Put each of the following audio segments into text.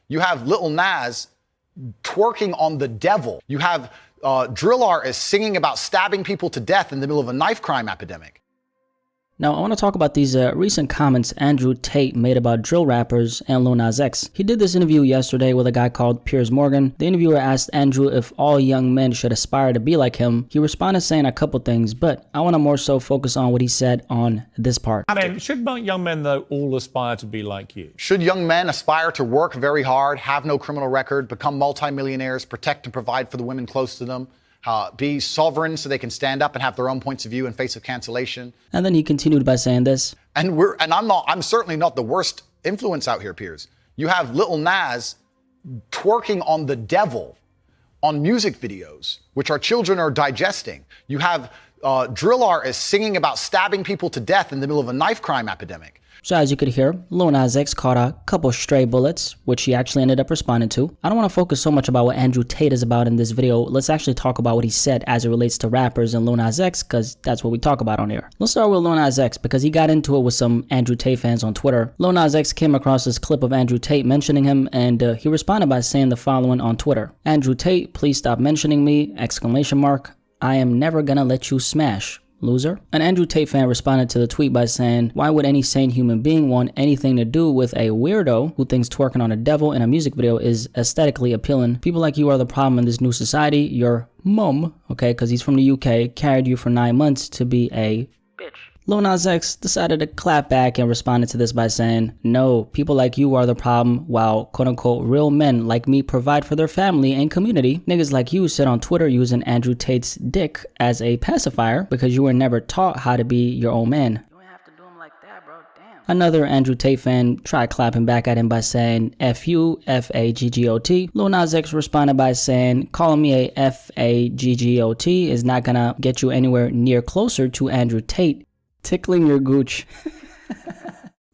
You have Lil Nas twerking on the devil. You have drill artists singing about stabbing people to death in the middle of a knife crime epidemic. Now, I want to talk about these recent comments Andrew Tate made about drill rappers and Lil Nas X. He did this interview yesterday with a guy called Piers Morgan. The interviewer asked Andrew if all young men should aspire to be like him. He responded saying a couple things, but I want to more so focus on what he said on this part. Should young men, though, all aspire to be like you? Should young men aspire to work very hard, have no criminal record, become multimillionaires, protect and provide for the women close to them? Be sovereign so they can stand up and have their own points of view in face of cancellation. And then he continued by saying this. I'm certainly not the worst influence out here, Piers. You have Lil Nas twerking on the devil on music videos, which our children are digesting. You have drill artists singing about stabbing people to death in the middle of a knife crime epidemic. So as you could hear, Lil Nas X caught a couple stray bullets, which he actually ended up responding to. I don't want to focus so much about what Andrew Tate is about in this video. Let's actually talk about what he said as it relates to rappers and Lil Nas X, because that's what we talk about on here. Let's start with Lil Nas X, because he got into it with some Andrew Tate fans on Twitter. Lil Nas X came across this clip of Andrew Tate mentioning him, and he responded by saying the following on Twitter. Andrew Tate, please stop mentioning me, ! I am never gonna let you smash. Loser. An Andrew Tate fan responded to the tweet by saying, why would any sane human being want anything to do with a weirdo who thinks twerking on a devil in a music video is aesthetically appealing? People like you are the problem in this new society. Your mum, okay, because he's from the UK, carried you for 9 months to be a bitch. Lil Nas X decided to clap back and responded to this by saying, no, people like you are the problem while quote-unquote real men like me provide for their family and community. Niggas like you sit on Twitter using Andrew Tate's dick as a pacifier because you were never taught how to be your own man. You don't have to do him like that, bro. Damn. Another Andrew Tate fan tried clapping back at him by saying, F you, F-A-G-G-O-T. Lil Nas X responded by saying, calling me a F-A-G-G-O-T is not gonna get you anywhere near closer to Andrew Tate. Tickling your gooch.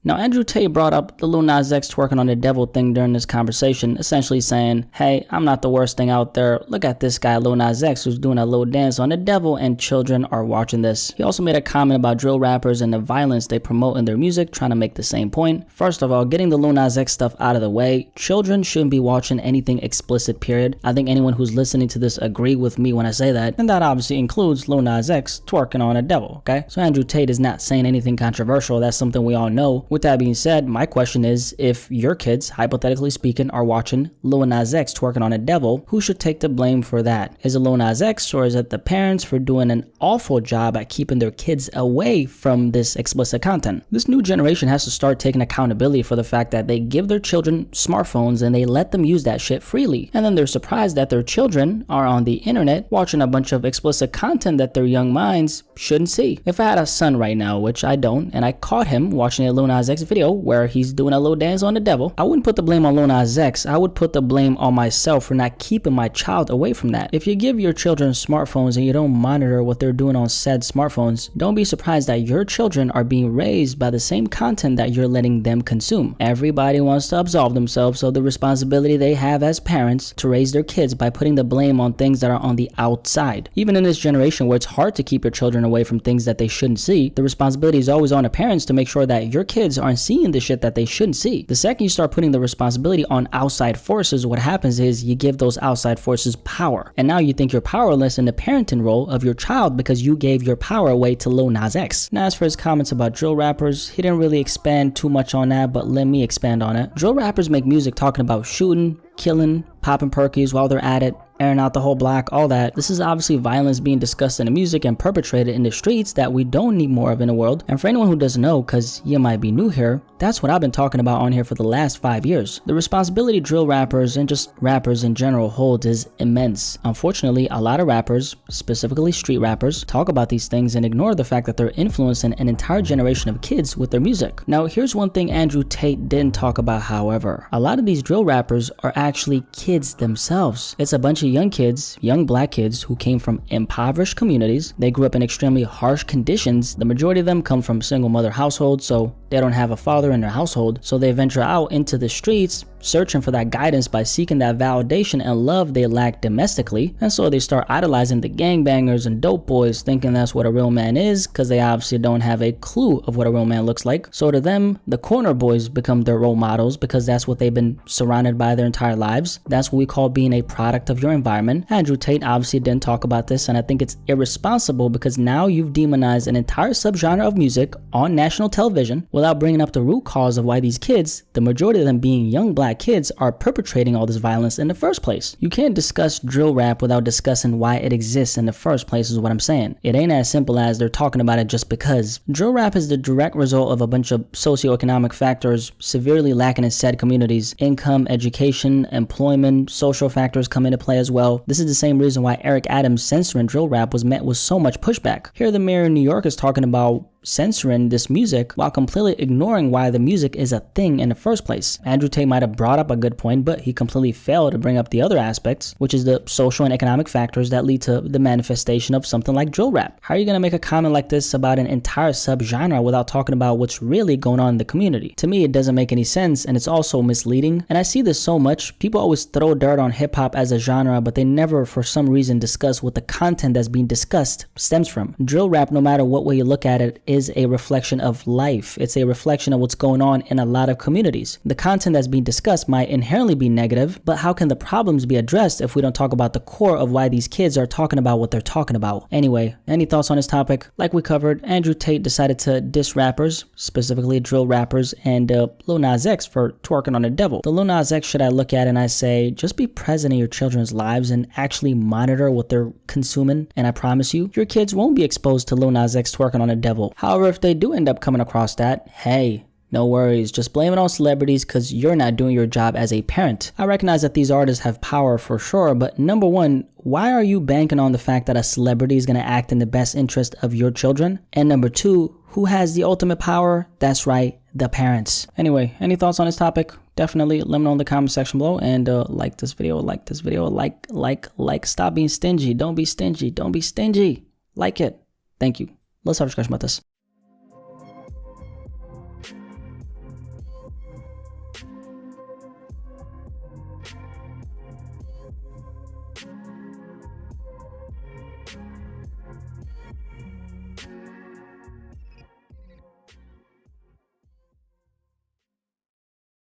Now, Andrew Tate brought up the Lil Nas X twerking on the devil thing during this conversation, essentially saying, hey, I'm not the worst thing out there. Look at this guy, Lil Nas X, who's doing a little dance on the devil, and children are watching this. He also made a comment about drill rappers and the violence they promote in their music, trying to make the same point. First of all, getting the Lil Nas X stuff out of the way, children shouldn't be watching anything explicit, period. I think anyone who's listening to this agree with me when I say that, and that obviously includes Lil Nas X twerking on a devil, okay? So Andrew Tate is not saying anything controversial. That's something we all know. With that being said, my question is, if your kids, hypothetically speaking, are watching Lil Nas X twerking on a devil, who should take the blame for that? Is it Lil Nas X, or is it the parents for doing an awful job at keeping their kids away from this explicit content? This new generation has to start taking accountability for the fact that they give their children smartphones and they let them use that shit freely. And then they're surprised that their children are on the internet watching a bunch of explicit content that their young minds shouldn't see. If I had a son right now, which I don't, and I caught him watching a Lil Nas X video where he's doing a little dance on the devil, I wouldn't put the blame on Lil Nas X. I would put the blame on myself for not keeping my child away from that. If you give your children smartphones and you don't monitor what they're doing on said smartphones, don't be surprised that your children are being raised by the same content that you're letting them consume. Everybody wants to absolve themselves of the responsibility they have as parents to raise their kids by putting the blame on things that are on the outside. Even in this generation where it's hard to keep your children away from things that they shouldn't see, the responsibility is always on the parents to make sure that your kids aren't seeing the shit that they shouldn't see. The second you start putting the responsibility on outside forces, what happens is you give those outside forces power. And now you think you're powerless in the parenting role of your child because you gave your power away to Lil Nas X. Now, as for his comments about drill rappers, he didn't really expand too much on that, but let me expand on it. Drill rappers make music talking about shooting, killing, popping perkies while they're at it, airing out the whole block, all that. This is obviously violence being discussed in the music and perpetrated in the streets that we don't need more of in the world. And for anyone who doesn't know, because you might be new here, that's what I've been talking about on here for the last 5 years. The responsibility drill rappers and just rappers in general hold is immense. Unfortunately, a lot of rappers, specifically street rappers, talk about these things and ignore the fact that they're influencing an entire generation of kids with their music. Now, here's one thing Andrew Tate didn't talk about, however. A lot of these drill rappers are actually kids themselves. It's a bunch of young kids, young black kids who came from impoverished communities. They grew up in extremely harsh conditions. The majority of them come from single mother households, so They don't have a father in their household, so they venture out into the streets searching for that guidance by seeking that validation and love they lack domestically, and so they start idolizing the gangbangers and dope boys, thinking that's what a real man is, because they obviously don't have a clue of what a real man looks like. So to them, the corner boys become their role models because that's what they've been surrounded by their entire lives. That's what we call being a product of your environment. Andrew Tate obviously didn't talk about this, and I think it's irresponsible because now you've demonized an entire subgenre of music on national television without bringing up the root cause of why these kids, the majority of them being young black kids, are perpetrating all this violence in the first place. You can't discuss drill rap without discussing why it exists in the first place, is what I'm saying. It ain't as simple as they're talking about it just because. Drill rap is the direct result of a bunch of socioeconomic factors severely lacking in said communities. Income, education, employment, social factors come into play as well. This is the same reason why Eric Adams censoring drill rap was met with so much pushback. Here the mayor in New York is talking about censoring this music while completely ignoring why the music is a thing in the first place. Andrew Tate might have brought up a good point, but he completely failed to bring up the other aspects, which is the social and economic factors that lead to the manifestation of something like drill rap. How are you going to make a comment like this about an entire subgenre without talking about what's really going on in the community? To me, it doesn't make any sense, and it's also misleading. And I see this so much. People always throw dirt on hip-hop as a genre, but they never for some reason discuss what the content that's being discussed stems from. Drill rap, no matter what way you look at it, is a reflection of life. It's a reflection of what's going on in a lot of communities. The content that's being discussed might inherently be negative, but how can the problems be addressed if we don't talk about the core of why these kids are talking about what they're talking about? Anyway, any thoughts on this topic? Like we covered, Andrew Tate decided to diss rappers, specifically drill rappers, and Lil Nas X for twerking on the devil. The Lil Nas X shit I look at and I say, just be present in your children's lives and actually monitor what they're consuming, and I promise you, your kids won't be exposed to Lil Nas X twerking on the devil. However, if they do end up coming across that, hey, no worries, just blame it on celebrities because you're not doing your job as a parent. I recognize that these artists have power for sure, but number one, why are you banking on the fact that a celebrity is going to act in the best interest of your children? And number two, who has the ultimate power? That's right, the parents. Anyway, any thoughts on this topic? Definitely let me know in the comment section below, and like this video, like, stop being stingy. Don't be stingy. Like it. Thank you. Let's have a discussion about this.